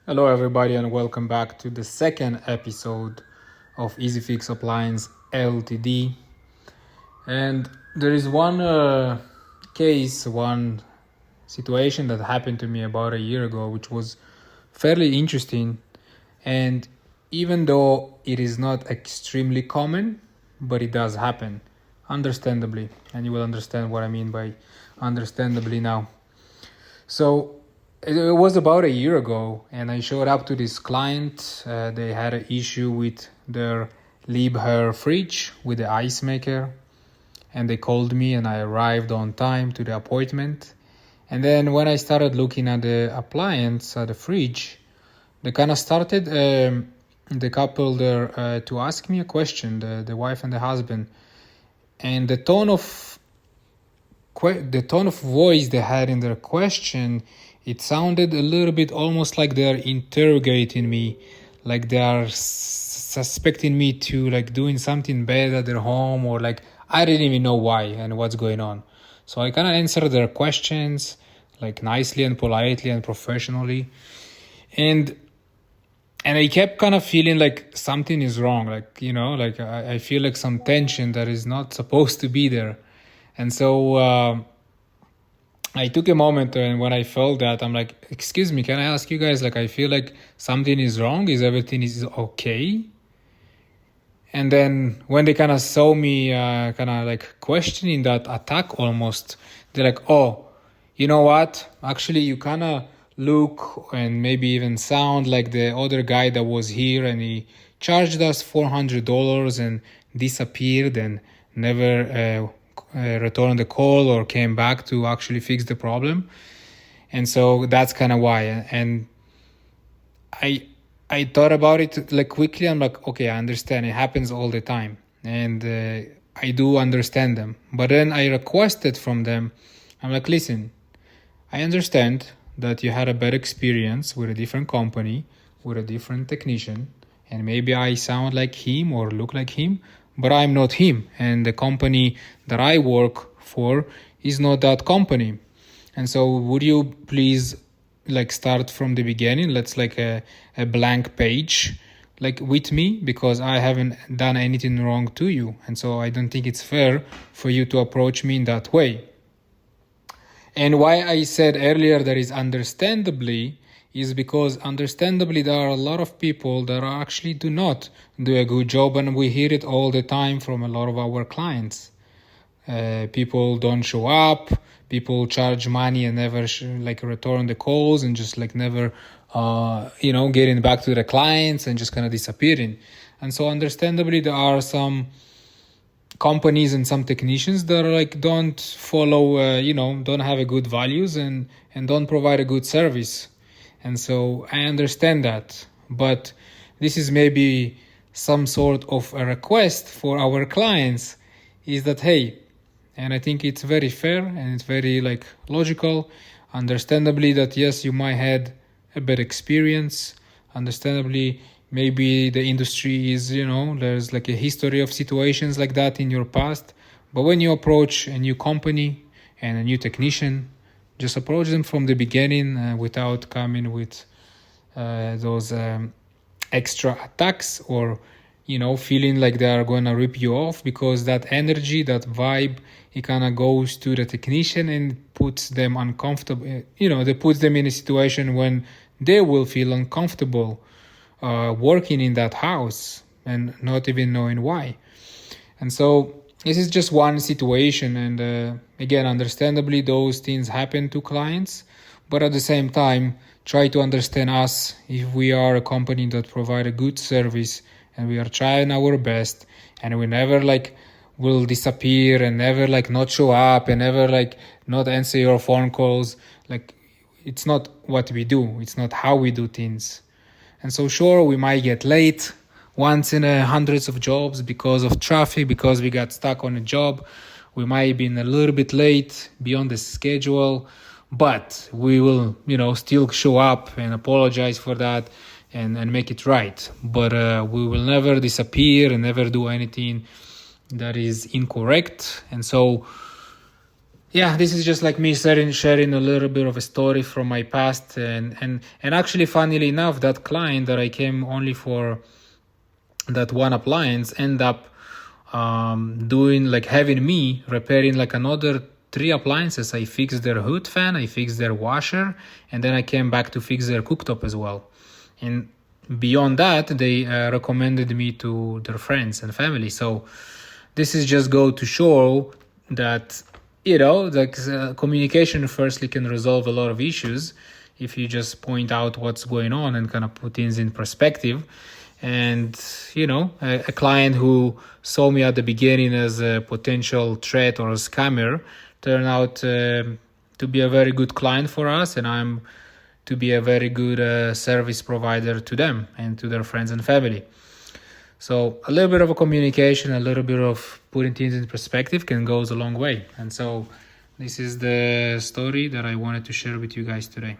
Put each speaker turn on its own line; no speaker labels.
Hello, everybody, and welcome back to the second episode of EasyFix Appliance LTD. And there is one one situation that happened to me about a year ago, which was fairly interesting. And even though it is not extremely common, but it does happen, understandably. And you will understand what I mean by understandably now. So it was about a year ago, and I showed up to this client. They had an issue with their Liebherr fridge with the ice maker, and they called me, and I arrived on time to the appointment. And then when I started looking at the appliance, at the fridge, they kind of started the couple there to ask me a question, the wife and the husband, and the tone of voice they had in their question, it sounded a little bit almost like they're interrogating me, like they are suspecting me to like doing something bad at their home, or like I didn't even know why and what's going on. So I kind of answered their questions like nicely and politely and professionally, and I kept kind of feeling like something is wrong, like like I feel like some tension that is not supposed to be there. And so I took a moment, and when I felt that, I'm like, excuse me, can I ask you guys, like, I feel like something is wrong. Is everything is okay? And then when they kind of saw me kind of like questioning that attack almost, they're like, oh, you know what? Actually, you kind of look and maybe even sound like the other guy that was here, and he charged us $400 and disappeared and never returned the call or came back to actually fix the problem. And so that's kind of why. And I thought about it like quickly. I'm like, okay, I understand. It happens all the time, and I do understand them. But then I requested from them, I'm like, listen, I understand that you had a bad experience with a different company, with a different technician, and maybe I sound like him or look like him, but I'm not him, and the company that I work for is not that company. And so would you please like start from the beginning? Let's like a blank page like with me, because I haven't done anything wrong to you, and so I don't think it's fair for you to approach me in that way. And why I said earlier that is understandably is because understandably there are a lot of people that actually do not do a good job, and we hear it all the time from a lot of our clients. People don't show up, people charge money and never like return the calls, and just like never getting back to the clients and just kind of disappearing. And so understandably there are some companies and some technicians that are like don't follow don't have a good values and don't provide a good service. And so I understand that, but this is maybe some sort of a request for our clients, is that, hey, and I think it's very fair and it's very like logical, understandably, that yes, you might had a bad experience. Understandably, maybe the industry is, there's like a history of situations like that in your past. But when you approach a new company and a new technician, just approach them from the beginning without coming with those extra attacks, or feeling like they are going to rip you off, because that energy, that vibe, it kind of goes to the technician and puts them uncomfortable. They put them in a situation when they will feel uncomfortable working in that house and not even knowing why. And so this is just one situation, and again, understandably, those things happen to clients, but at the same time, try to understand us. If we are a company that provide a good service and we are trying our best, and we never like will disappear and never like not show up and never like not answer your phone calls, like it's not what we do, it's not how we do things. And so sure, we might get late once in hundreds of jobs because of traffic, because we got stuck on a job. We might have been a little bit late beyond the schedule, but we will, still show up and apologize for that and make it right. But we will never disappear and never do anything that is incorrect. And so Yeah, this is just like me sharing a little bit of a story from my past, and actually, funnily enough, that client that I came only for that one appliance end up doing like having me repairing like another 3 appliances. I fixed their hood fan, I fixed their washer, and then I came back to fix their cooktop as well. And beyond that, they recommended me to their friends and family. So this is just go to show that, communication firstly can resolve a lot of issues if you just point out what's going on and kind of put things in perspective. And a client who saw me at the beginning as a potential threat or a scammer turned out to be a very good client for us, and I'm to be a very good service provider to them and to their friends and family. So a little bit of a communication, a little bit of putting things in perspective can goes a long way. And so this is the story that I wanted to share with you guys today.